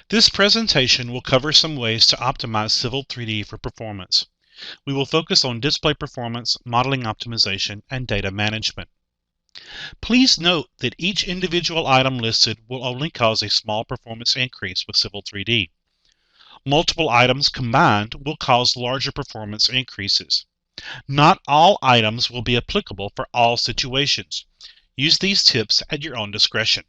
This presentation will cover some ways to optimize Civil 3D for performance. We will focus on display performance, modeling optimization, and data management. Please note that each individual item listed will only cause a small performance increase with Civil 3D. Multiple items combined will cause larger performance increases. Not all items will be applicable for all situations. Use these tips at your own discretion.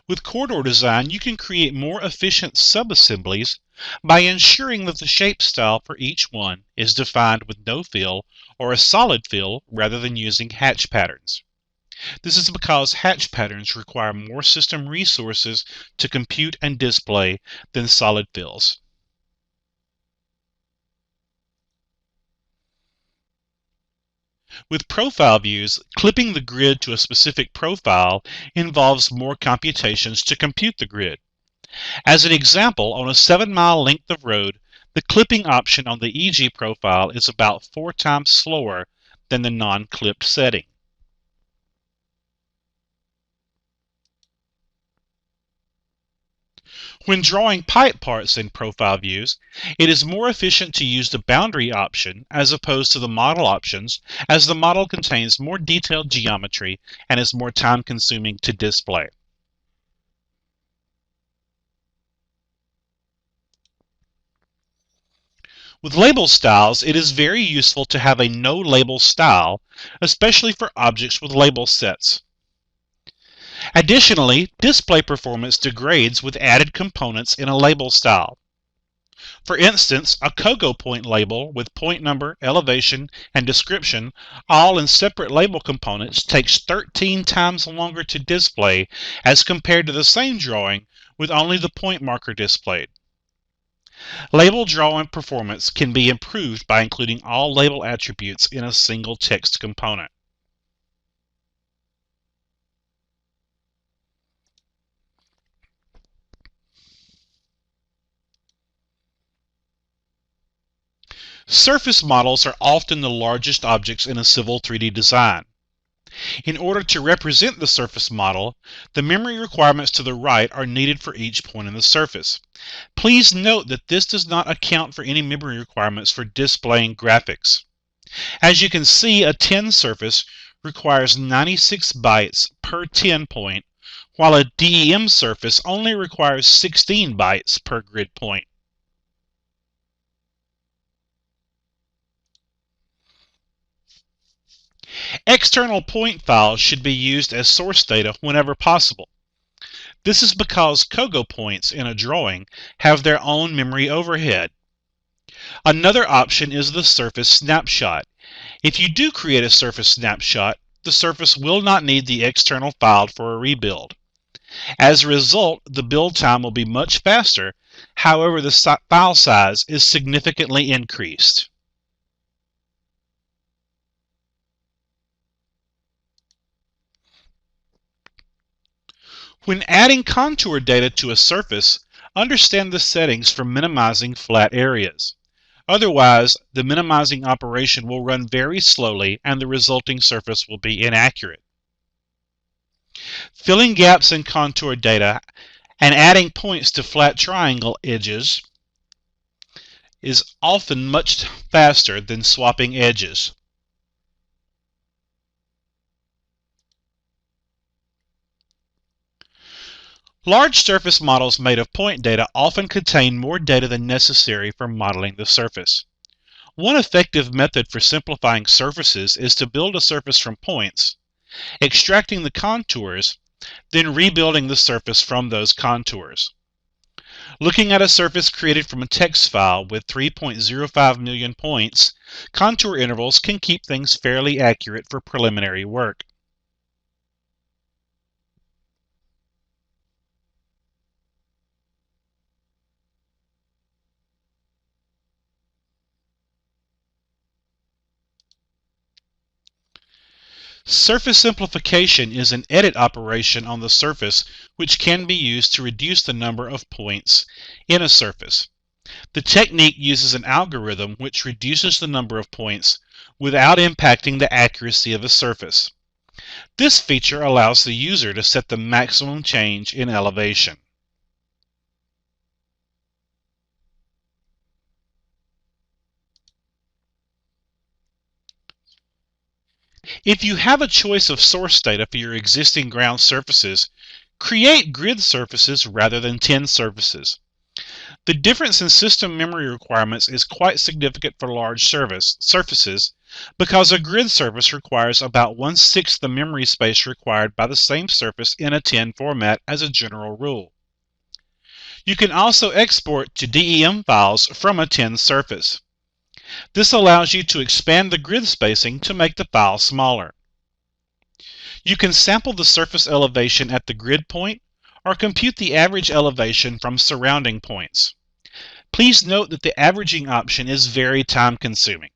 With corridor design, you can create more efficient subassemblies by ensuring that the shape style for each one is defined with no fill or a solid fill rather than using hatch patterns. This is because hatch patterns require more system resources to compute and display than solid fills. With profile views, clipping the grid to a specific profile involves more computations to compute the grid. As an example, on a 7-mile length of road, the clipping option on the EG profile is about 4 times slower than the non-clipped setting. When drawing pipe parts in profile views, it is more efficient to use the boundary option as opposed to the model options, as the model contains more detailed geometry and is more time-consuming to display. With label styles, it is very useful to have a no-label style, especially for objects with label sets. Additionally, display performance degrades with added components in a label style. For instance, a COGO point label with point number, elevation, and description, all in separate label components, takes 13 times longer to display as compared to the same drawing with only the point marker displayed. Label drawing performance can be improved by including all label attributes in a single text component. Surface models are often the largest objects in a Civil 3D design. In order to represent the surface model, the memory requirements to the right are needed for each point in the surface. Please note that this does not account for any memory requirements for displaying graphics. As you can see, a 10 surface requires 96 bytes per 10 point, while a DEM surface only requires 16 bytes per grid point. External point files should be used as source data whenever possible. This is because COGO points in a drawing have their own memory overhead. Another option is the surface snapshot. If you do create a surface snapshot, the surface will not need the external file for a rebuild. As a result, the build time will be much faster, however the file size is significantly increased. When adding contour data to a surface, understand the settings for minimizing flat areas. Otherwise, the minimizing operation will run very slowly and the resulting surface will be inaccurate. Filling gaps in contour data and adding points to flat triangle edges is often much faster than swapping edges. Large surface models made of point data often contain more data than necessary for modeling the surface. One effective method for simplifying surfaces is to build a surface from points, extracting the contours, then rebuilding the surface from those contours. Looking at a surface created from a text file with 3.05 million points, contour intervals can keep things fairly accurate for preliminary work. Surface simplification is an edit operation on the surface which can be used to reduce the number of points in a surface. The technique uses an algorithm which reduces the number of points without impacting the accuracy of a surface. This feature allows the user to set the maximum change in elevation. If you have a choice of source data for your existing ground surfaces, create grid surfaces rather than 10 surfaces. The difference in system memory requirements is quite significant for large surfaces because a grid surface requires about 1/6 the memory space required by the same surface in a 10 format as a general rule. You can also export to DEM files from a 10 surface. This allows you to expand the grid spacing to make the file smaller. You can sample the surface elevation at the grid point or compute the average elevation from surrounding points. Please note that the averaging option is very time-consuming.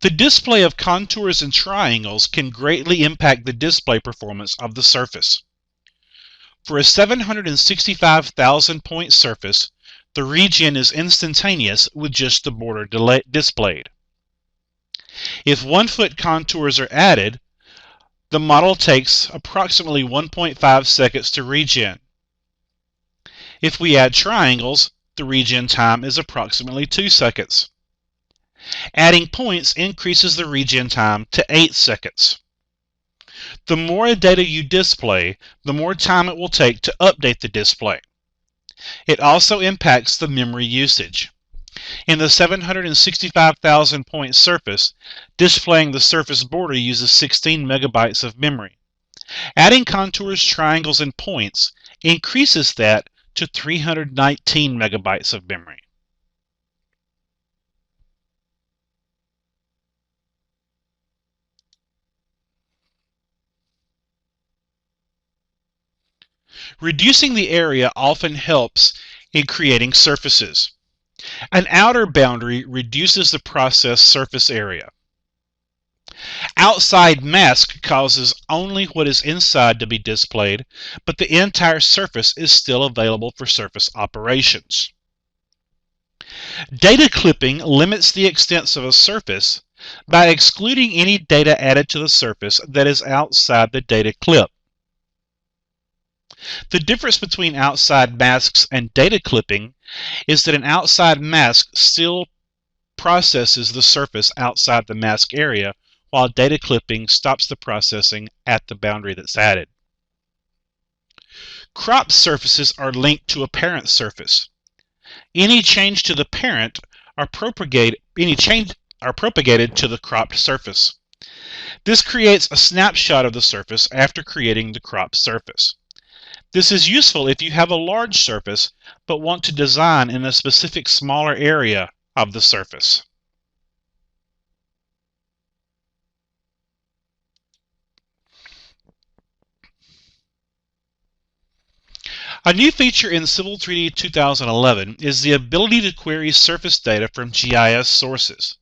The display of contours and triangles can greatly impact the display performance of the surface. For a 765,000 point surface, the regen is instantaneous with just the border displayed. If 1 foot contours are added, the model takes approximately 1.5 seconds to regen. If we add triangles, the regen time is approximately 2 seconds. Adding points increases the regen time to 8 seconds. The more data you display, the more time it will take to update the display. It also impacts the memory usage. In the 765,000 point surface, displaying the surface border uses 16 megabytes of memory. Adding contours, triangles, and points increases that to 319 megabytes of memory. Reducing the area often helps in creating surfaces. An outer boundary reduces the process surface area. Outside mask causes only what is inside to be displayed, but the entire surface is still available for surface operations. Data clipping limits the extent of a surface by excluding any data added to the surface that is outside the data clip. The difference between outside masks and data clipping is that an outside mask still processes the surface outside the mask area, while data clipping stops the processing at the boundary that's added. Cropped surfaces are linked to a parent surface. Any change to the parent are propagated to the cropped surface. This creates a snapshot of the surface after creating the cropped surface. This is useful if you have a large surface but want to design in a specific smaller area of the surface. A new feature in Civil 3D 2011 is the ability to query surface data from GIS sources.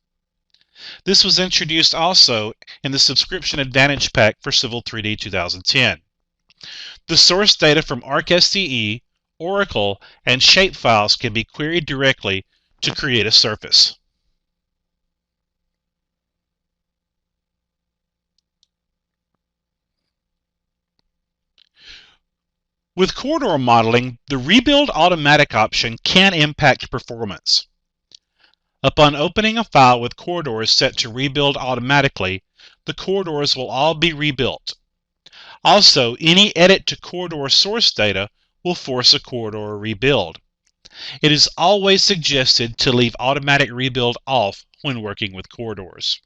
This was introduced also in the Subscription Advantage Pack for Civil 3D 2010. The source data from ArcSCE, Oracle, and shapefiles can be queried directly to create a surface. With corridor modeling, the Rebuild Automatic option can impact performance. Upon opening a file with corridors set to rebuild automatically, the corridors will all be rebuilt. Also, any edit to corridor source data will force a corridor rebuild. It is always suggested to leave automatic rebuild off when working with corridors.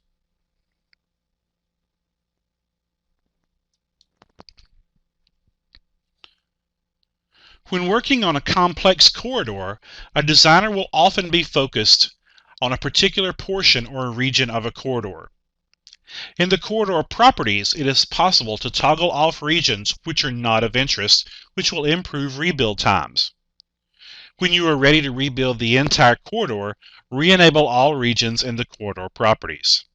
When working on a complex corridor, a designer will often be focused on a particular portion or region of a corridor. In the corridor properties, it is possible to toggle off regions which are not of interest, which will improve rebuild times. When you are ready to rebuild the entire corridor, re-enable all regions in the corridor properties.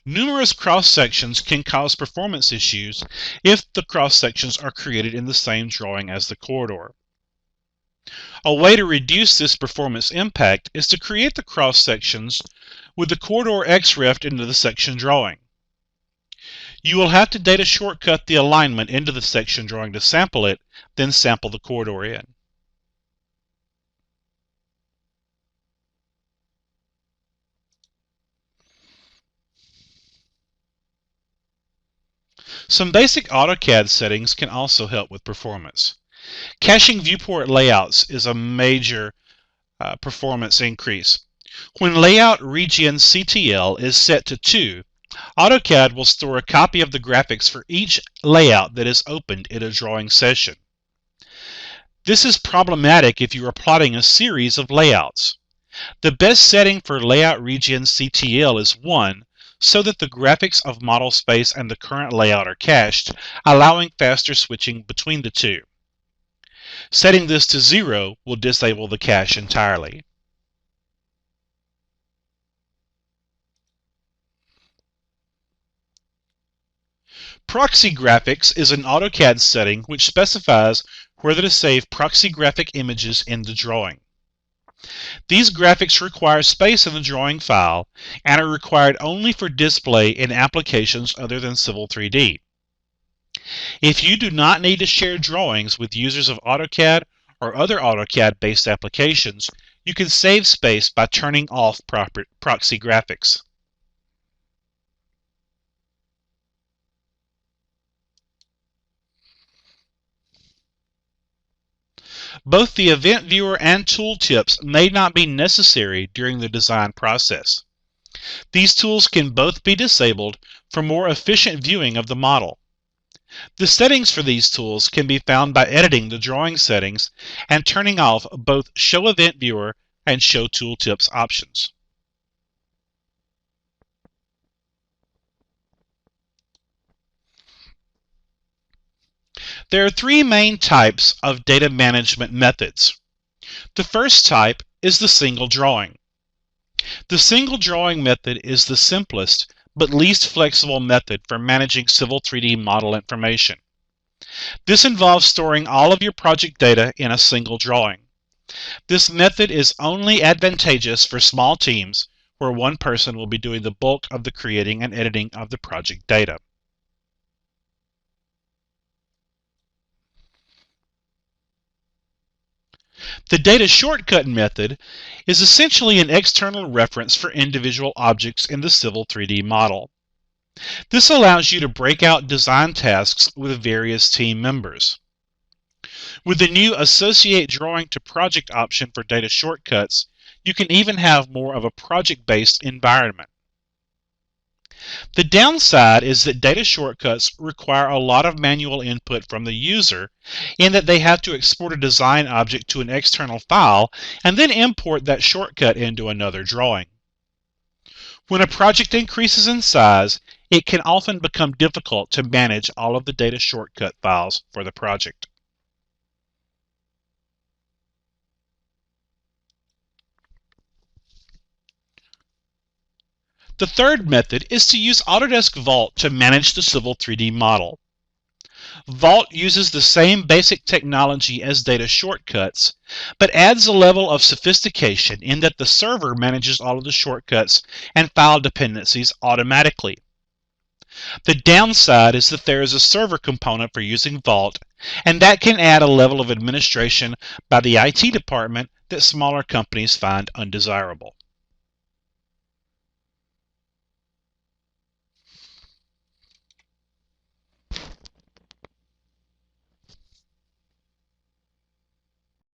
Numerous cross-sections can cause performance issues if the cross-sections are created in the same drawing as the corridor. A way to reduce this performance impact is to create the cross-sections with the corridor XREF'd into the section drawing. You will have to data shortcut the alignment into the section drawing to sample it, then sample the corridor in. Some basic AutoCAD settings can also help with performance. Caching viewport layouts is a major performance increase. When layout region CTL is set to 2, AutoCAD will store a copy of the graphics for each layout that is opened in a drawing session. This is problematic if you are plotting a series of layouts. The best setting for layout region CTL is 1, so that the graphics of model space and the current layout are cached, allowing faster switching between the two. Setting this to 0 will disable the cache entirely. PROXYGRAPHICS is an AutoCAD setting which specifies whether to save proxy graphic images in the drawing. These graphics require space in the drawing file and are required only for display in applications other than Civil 3D. If you do not need to share drawings with users of AutoCAD or other AutoCAD-based applications, you can save space by turning off PROXYGRAPHICS. Both the Event Viewer and Tooltips may not be necessary during the design process. These tools can both be disabled for more efficient viewing of the model. The settings for these tools can be found by editing the drawing settings and turning off both Show Event Viewer and Show Tooltips options. There are 3 main types of data management methods. The first type is the single drawing. The single drawing method is the simplest but least flexible method for managing Civil 3D model information. This involves storing all of your project data in a single drawing. This method is only advantageous for small teams where one person will be doing the bulk of the creating and editing of the project data. The data shortcut method is essentially an external reference for individual objects in the Civil 3D model. This allows you to break out design tasks with various team members. With the new Associate Drawing to Project option for data shortcuts, you can even have more of a project-based environment. The downside is that data shortcuts require a lot of manual input from the user in that they have to export a design object to an external file and then import that shortcut into another drawing. When a project increases in size, it can often become difficult to manage all of the data shortcut files for the project. The third method is to use Autodesk Vault to manage the Civil 3D model. Vault uses the same basic technology as data shortcuts, but adds a level of sophistication in that the server manages all of the shortcuts and file dependencies automatically. The downside is that there is a server component for using Vault, and that can add a level of administration by the IT department that smaller companies find undesirable.